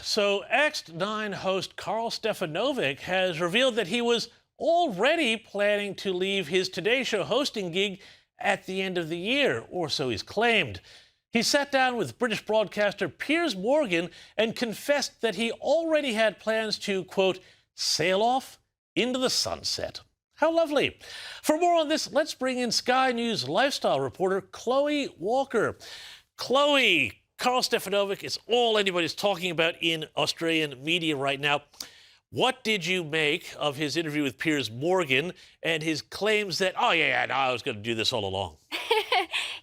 So, X9 host Karl Stefanovic has revealed that he was already planning to leave his Today Show hosting gig at the end of the year, or so he's claimed. He sat down with British broadcaster Piers Morgan and confessed that he already had plans to, quote, sail off into the sunset. How lovely. For more on this, let's bring in Sky News lifestyle reporter Chloe Walker. Chloe, Karl Stefanovic is all anybody's talking about in Australian media right now. What did you make of his interview with Piers Morgan and his claims that, oh, yeah, no, I was going to do this all along?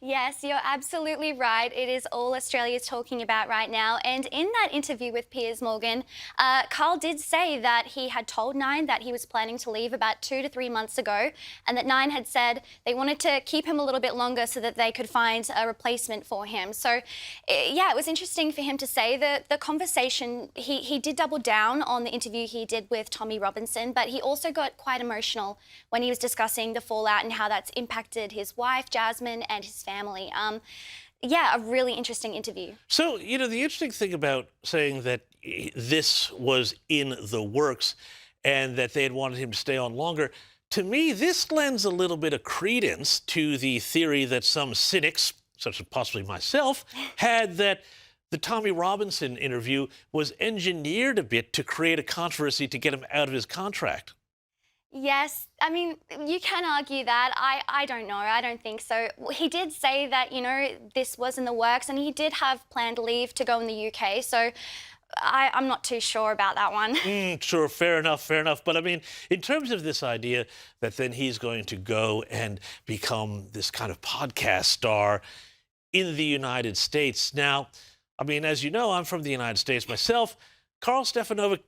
Yes, you're absolutely right. It is all Australia's talking about right now. And in that interview with Piers Morgan, Carl did say that he had told Nine that he was planning to leave about 2 to 3 months ago, and that Nine had said they wanted to keep him a little bit longer so that they could find a replacement for him. So, yeah, it was interesting for him to say that the conversation, he did double down on the interview he did with Tommy Robinson, but he also got quite emotional when he was discussing the fallout and how that's impacted his wife, Jasmine, and his family. Yeah, a really interesting interview. So, the interesting thing about saying that this was in the works and that they had wanted him to stay on longer, to me, this lends a little bit of credence to the theory that some cynics, such as possibly myself, had that the Tommy Robinson interview was engineered a bit to create a controversy to get him out of his contract. Yes, I mean, you can argue that. I don't know. I don't think so. He did say that, this was in the works, and he did have planned leave to go in the UK. So I'm not too sure about that one. Sure, fair enough, fair enough. But I mean, in terms of this idea that then he's going to go and become this kind of podcast star in the United States. Now, I mean, as you know, I'm from the United States myself. Karl Stefanovic,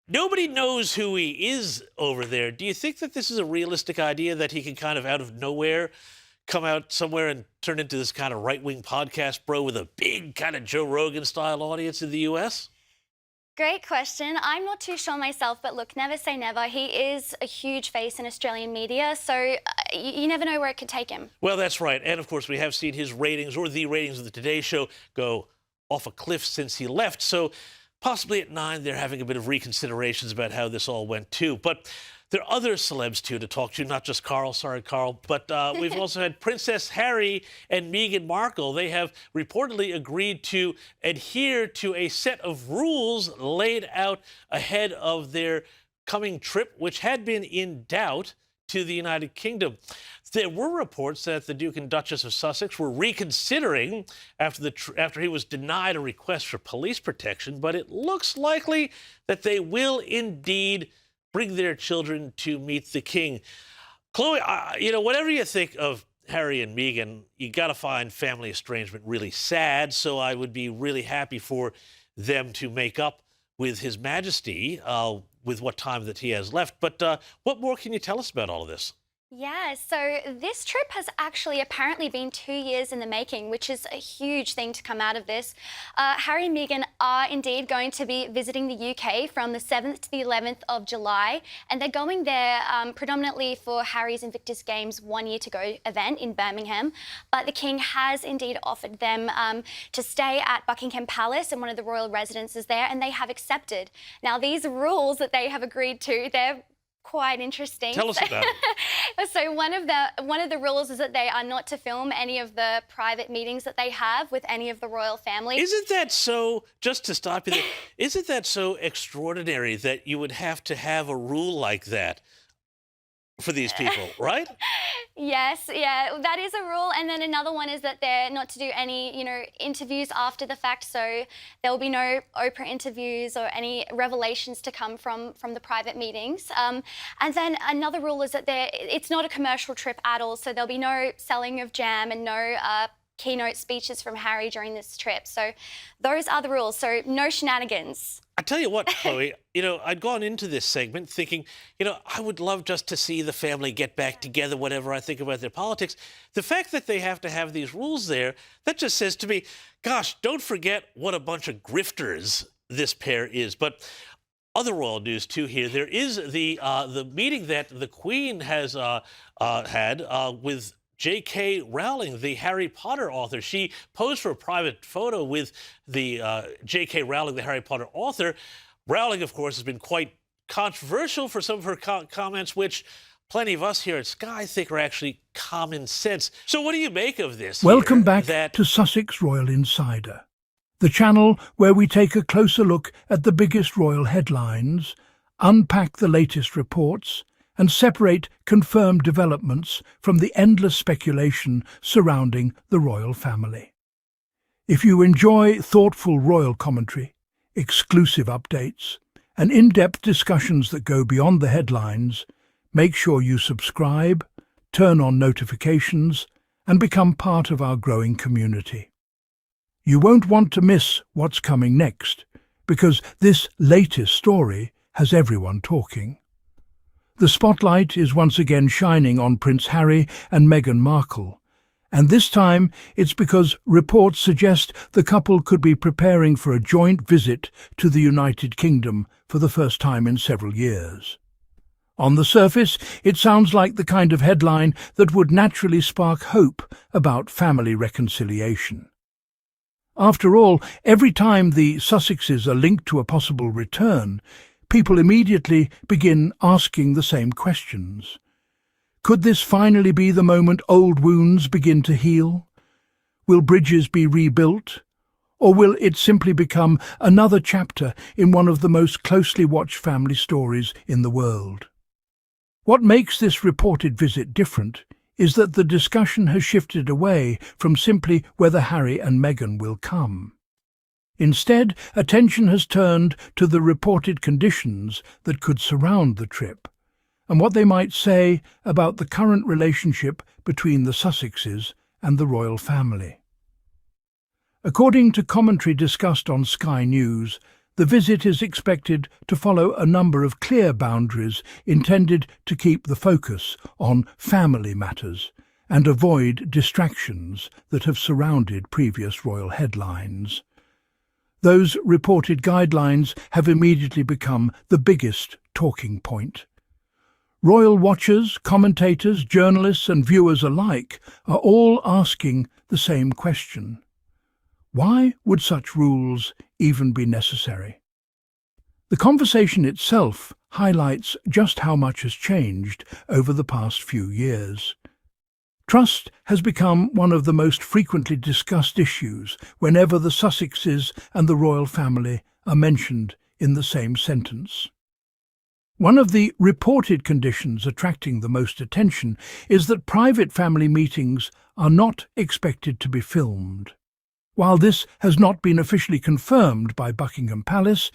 nobody knows who he is over there. Do you think that this is a realistic idea that he can kind of out of nowhere come out somewhere and turn into this kind of right-wing podcast bro with a big kind of Joe Rogan-style audience in the U.S.? Great question. I'm not too sure myself, but look, never say never. He is a huge face in Australian media, so you never know where it could take him. Well, that's right. And, of course, we have seen his ratings, or the ratings of the Today Show, go off a cliff since he left. So possibly at 9, they're having a bit of reconsiderations about how this all went, too. But there are other celebs, too, to talk to, not just Karl. Sorry, Karl. But we've also had Princess Harry and Meghan Markle. They have reportedly agreed to adhere to a set of rules laid out ahead of their coming trip, which had been in doubt, to the United Kingdom. There were reports that the Duke and Duchess of Sussex were reconsidering after he was denied a request for police protection, but it looks likely that they will indeed bring their children to meet the king. Chloe, whatever you think of Harry and Meghan, you got to find family estrangement really sad, so I would be really happy for them to make up with His Majesty with what time that he has left. But what more can you tell us about all of this? Yeah, so this trip has actually apparently been 2 years in the making, which is a huge thing to come out of this. Harry and Meghan are indeed going to be visiting the UK from the 7th to the 11th of July, and they're going there predominantly for Harry's Invictus Games 1 Year to Go event in Birmingham. But the King has indeed offered them to stay at Buckingham Palace in one of the royal residences there, and they have accepted. Now, these rules that they have agreed to, they're quite interesting. Tell us about it. So one of the rules is that they are not to film any of the private meetings that they have with any of the royal family. Isn't that so, just to stop you there, isn't that so extraordinary that you would have to have a rule like that for these people, right? Yes, yeah, that is a rule. And then another one is that they're not to do any, interviews after the fact. So there will be no Oprah interviews or any revelations to come from the private meetings. And then another rule is that it's not a commercial trip at all. So there'll be no selling of jam and no keynote speeches from Harry during this trip. So those are the rules. So no shenanigans. I tell you what, Chloe, I'd gone into this segment thinking, I would love just to see the family get back together, whatever I think about their politics. The fact that they have to have these rules there, that just says to me, gosh, don't forget what a bunch of grifters this pair is. But other royal news, too, here. There is the meeting that the Queen has had with J.K. Rowling, the Harry Potter author. She posed for a private photo with the J.K. Rowling, the Harry Potter author. Rowling, of course, has been quite controversial for some of her comments, which plenty of us here at Sky think are actually common sense. So what do you make of this? Welcome back to Sussex Royal Insider, the channel where we take a closer look at the biggest royal headlines, unpack the latest reports, and separate confirmed developments from the endless speculation surrounding the royal family. If you enjoy thoughtful royal commentary, exclusive updates, and in-depth discussions that go beyond the headlines, make sure you subscribe, turn on notifications, and become part of our growing community. You won't want to miss what's coming next, because this latest story has everyone talking. The spotlight is once again shining on Prince Harry and Meghan Markle, and this time it's because reports suggest the couple could be preparing for a joint visit to the United Kingdom for the first time in several years. On the surface, it sounds like the kind of headline that would naturally spark hope about family reconciliation. After all, every time the Sussexes are linked to a possible return, people immediately begin asking the same questions. Could this finally be the moment old wounds begin to heal? Will bridges be rebuilt? Or will it simply become another chapter in one of the most closely watched family stories in the world? What makes this reported visit different is that the discussion has shifted away from simply whether Harry and Meghan will come. Instead, attention has turned to the reported conditions that could surround the trip, and what they might say about the current relationship between the Sussexes and the royal family. According to commentary discussed on Sky News, the visit is expected to follow a number of clear boundaries intended to keep the focus on family matters and avoid distractions that have surrounded previous royal headlines. Those reported guidelines have immediately become the biggest talking point. Royal watchers, commentators, journalists and viewers alike are all asking the same question. Why would such rules even be necessary? The conversation itself highlights just how much has changed over the past few years. Trust has become one of the most frequently discussed issues whenever the Sussexes and the royal family are mentioned in the same sentence. One of the reported conditions attracting the most attention is that private family meetings are not expected to be filmed. While this has not been officially confirmed by Buckingham Palace,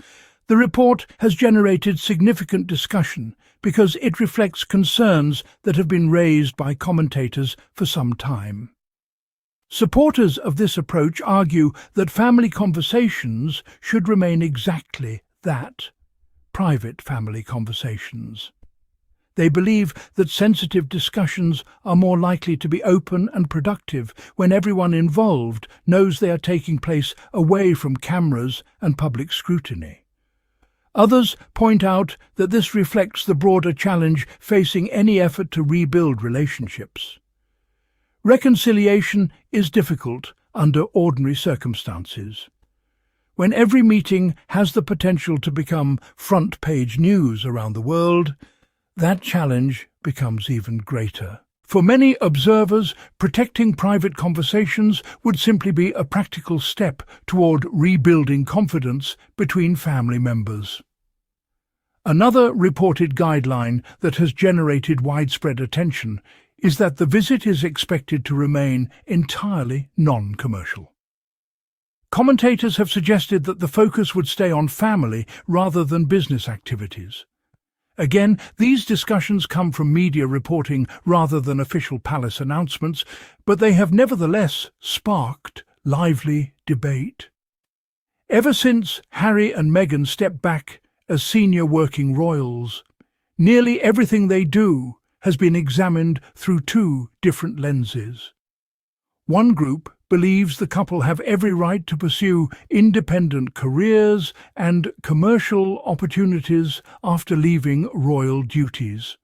the report has generated significant discussion because it reflects concerns that have been raised by commentators for some time. Supporters of this approach argue that family conversations should remain exactly that, private family conversations. They believe that sensitive discussions are more likely to be open and productive when everyone involved knows they are taking place away from cameras and public scrutiny. Others point out that this reflects the broader challenge facing any effort to rebuild relationships. Reconciliation is difficult under ordinary circumstances. When every meeting has the potential to become front-page news around the world, that challenge becomes even greater. For many observers, protecting private conversations would simply be a practical step toward rebuilding confidence between family members. Another reported guideline that has generated widespread attention is that the visit is expected to remain entirely non-commercial. Commentators have suggested that the focus would stay on family rather than business activities. Again, these discussions come from media reporting rather than official palace announcements, but they have nevertheless sparked lively debate. Ever since Harry and Meghan stepped back as senior working royals, nearly everything they do has been examined through two different lenses. One group believes the couple have every right to pursue independent careers and commercial opportunities after leaving royal duties.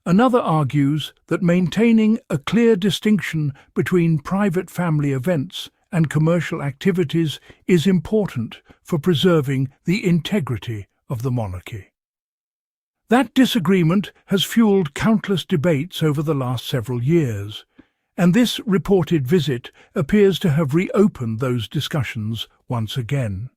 Another argues that maintaining a clear distinction between private family events and commercial activities is important for preserving the integrity of the monarchy. That disagreement has fueled countless debates over the last several years, and this reported visit appears to have reopened those discussions once again.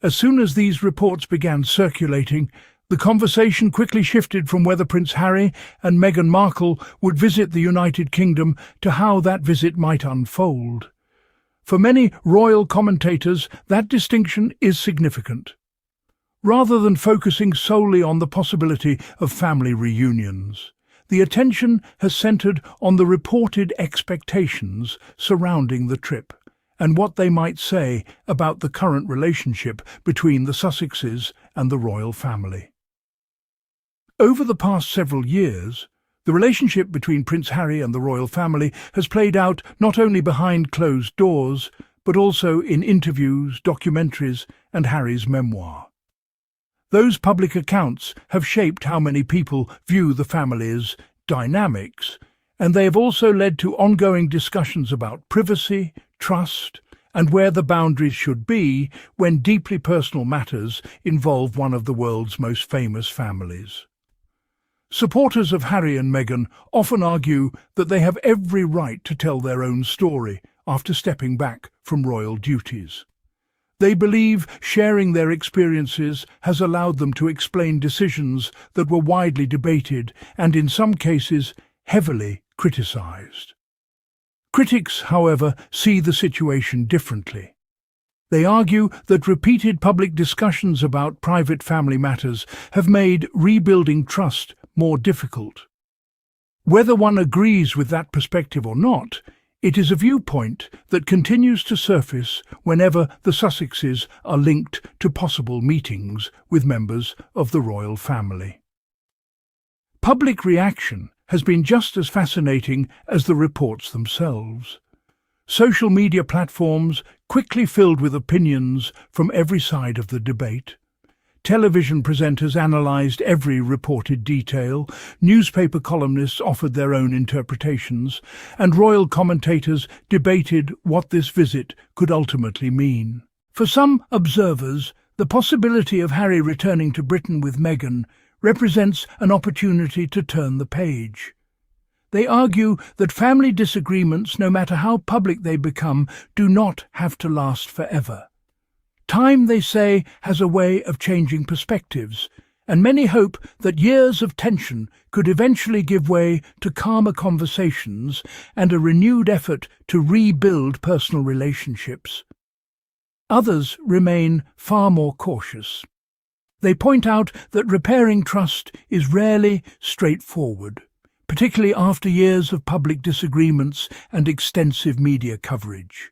As soon as these reports began circulating, the conversation quickly shifted from whether Prince Harry and Meghan Markle would visit the United Kingdom to how that visit might unfold. For many royal commentators, that distinction is significant. Rather than focusing solely on the possibility of family reunions, the attention has centred on the reported expectations surrounding the trip and what they might say about the current relationship between the Sussexes and the royal family. Over the past several years, the relationship between Prince Harry and the royal family has played out not only behind closed doors, but also in interviews, documentaries, and Harry's memoir. Those public accounts have shaped how many people view the family's dynamics, and they have also led to ongoing discussions about privacy, trust, and where the boundaries should be when deeply personal matters involve one of the world's most famous families. Supporters of Harry and Meghan often argue that they have every right to tell their own story after stepping back from royal duties. They believe sharing their experiences has allowed them to explain decisions that were widely debated and, in some cases, heavily criticised. Critics, however, see the situation differently. They argue that repeated public discussions about private family matters have made rebuilding trust more difficult. Whether one agrees with that perspective or not, it is a viewpoint that continues to surface whenever the Sussexes are linked to possible meetings with members of the royal family. Public reaction has been just as fascinating as the reports themselves. Social media platforms quickly filled with opinions from every side of the debate. Television presenters analysed every reported detail, newspaper columnists offered their own interpretations, and royal commentators debated what this visit could ultimately mean. For some observers, the possibility of Harry returning to Britain with Meghan represents an opportunity to turn the page. They argue that family disagreements, no matter how public they become, do not have to last forever. Time, they say, has a way of changing perspectives, and many hope that years of tension could eventually give way to calmer conversations and a renewed effort to rebuild personal relationships. Others remain far more cautious. They point out that repairing trust is rarely straightforward, particularly after years of public disagreements and extensive media coverage.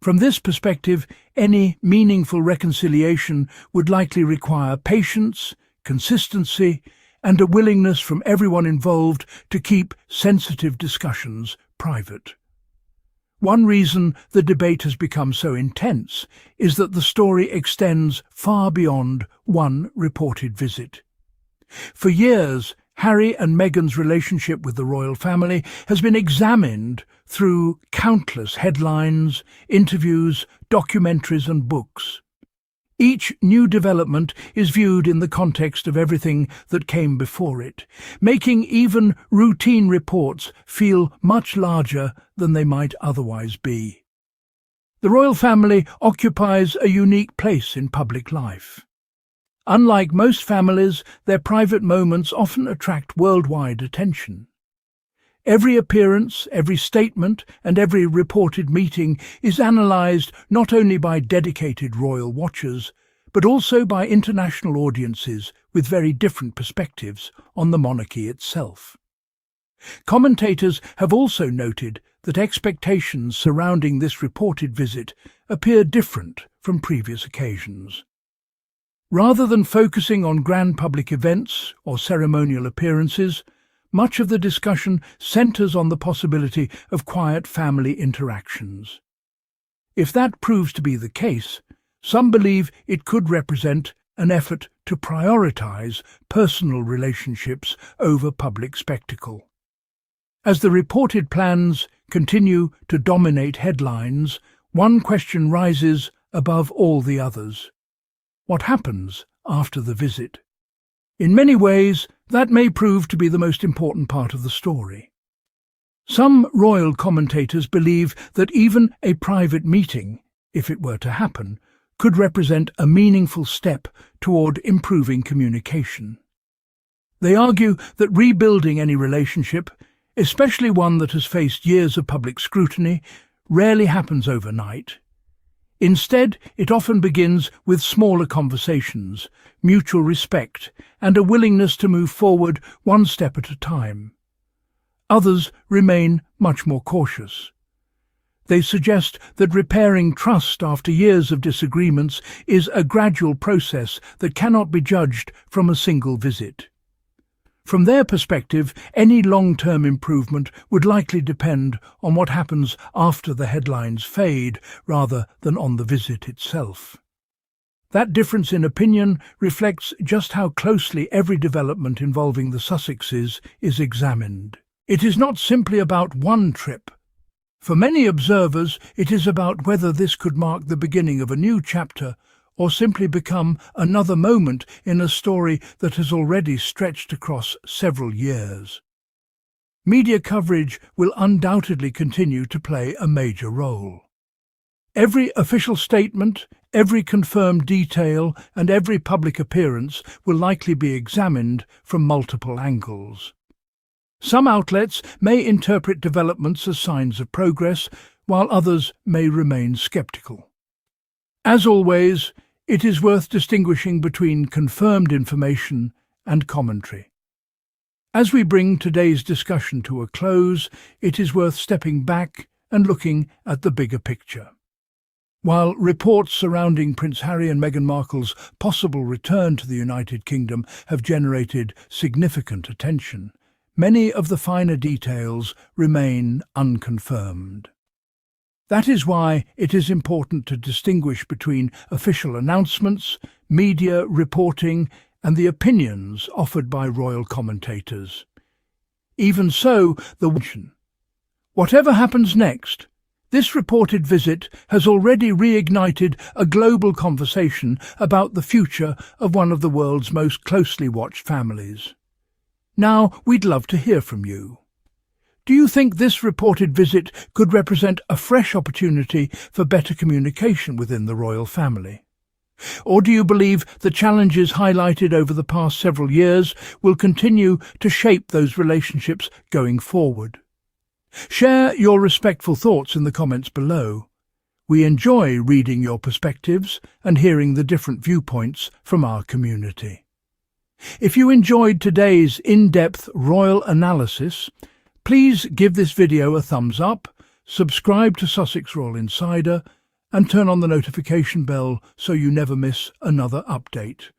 From this perspective, any meaningful reconciliation would likely require patience, consistency, and a willingness from everyone involved to keep sensitive discussions private. One reason the debate has become so intense is that the story extends far beyond one reported visit. For years, Harry and Meghan's relationship with the royal family has been examined through countless headlines, interviews, documentaries and books. Each new development is viewed in the context of everything that came before it, making even routine reports feel much larger than they might otherwise be. The royal family occupies a unique place in public life. Unlike most families, their private moments often attract worldwide attention. Every appearance, every statement, and every reported meeting is analysed not only by dedicated royal watchers, but also by international audiences with very different perspectives on the monarchy itself. Commentators have also noted that expectations surrounding this reported visit appear different from previous occasions. Rather than focusing on grand public events or ceremonial appearances, much of the discussion centres on the possibility of quiet family interactions. If that proves to be the case, some believe it could represent an effort to prioritise personal relationships over public spectacle. As the reported plans continue to dominate headlines, one question rises above all the others. What happens after the visit? In many ways, that may prove to be the most important part of the story. Some royal commentators believe that even a private meeting, if it were to happen, could represent a meaningful step toward improving communication. They argue that rebuilding any relationship, especially one that has faced years of public scrutiny, rarely happens overnight. Instead, it often begins with smaller conversations, mutual respect, and a willingness to move forward one step at a time. Others remain much more cautious. They suggest that repairing trust after years of disagreements is a gradual process that cannot be judged from a single visit. From their perspective, any long-term improvement would likely depend on what happens after the headlines fade rather than on the visit itself. That difference in opinion reflects just how closely every development involving the Sussexes is examined. It is not simply about one trip. For many observers, it is about whether this could mark the beginning of a new chapter or simply become another moment in a story that has already stretched across several years. Media coverage will undoubtedly continue to play a major role. Every official statement, every confirmed detail, and every public appearance will likely be examined from multiple angles. Some outlets may interpret developments as signs of progress, while others may remain skeptical. As always, it is worth distinguishing between confirmed information and commentary. As we bring today's discussion to a close, it is worth stepping back and looking at the bigger picture. While reports surrounding Prince Harry and Meghan Markle's possible return to the United Kingdom have generated significant attention, many of the finer details remain unconfirmed. That is why it is important to distinguish between official announcements, media reporting, and the opinions offered by royal commentators. Even so, whatever happens next, this reported visit has already reignited a global conversation about the future of one of the world's most closely watched families. Now, we'd love to hear from you. Do you think this reported visit could represent a fresh opportunity for better communication within the royal family? Or do you believe the challenges highlighted over the past several years will continue to shape those relationships going forward? Share your respectful thoughts in the comments below. We enjoy reading your perspectives and hearing the different viewpoints from our community. If you enjoyed today's in-depth royal analysis, please give this video a thumbs up, subscribe to Sussex Royal Insider, and turn on the notification bell so you never miss another update.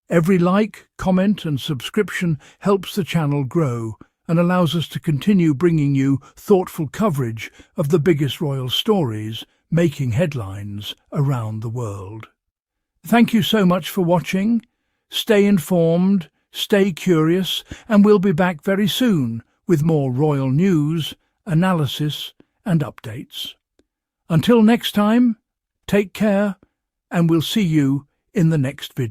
Every like, comment and subscription helps the channel grow and allows us to continue bringing you thoughtful coverage of the biggest royal stories making headlines around the world. Thank you so much for watching. Stay informed, stay curious, and we'll be back very soon with more royal news, analysis and updates. Until next time, take care, and we'll see you in the next video.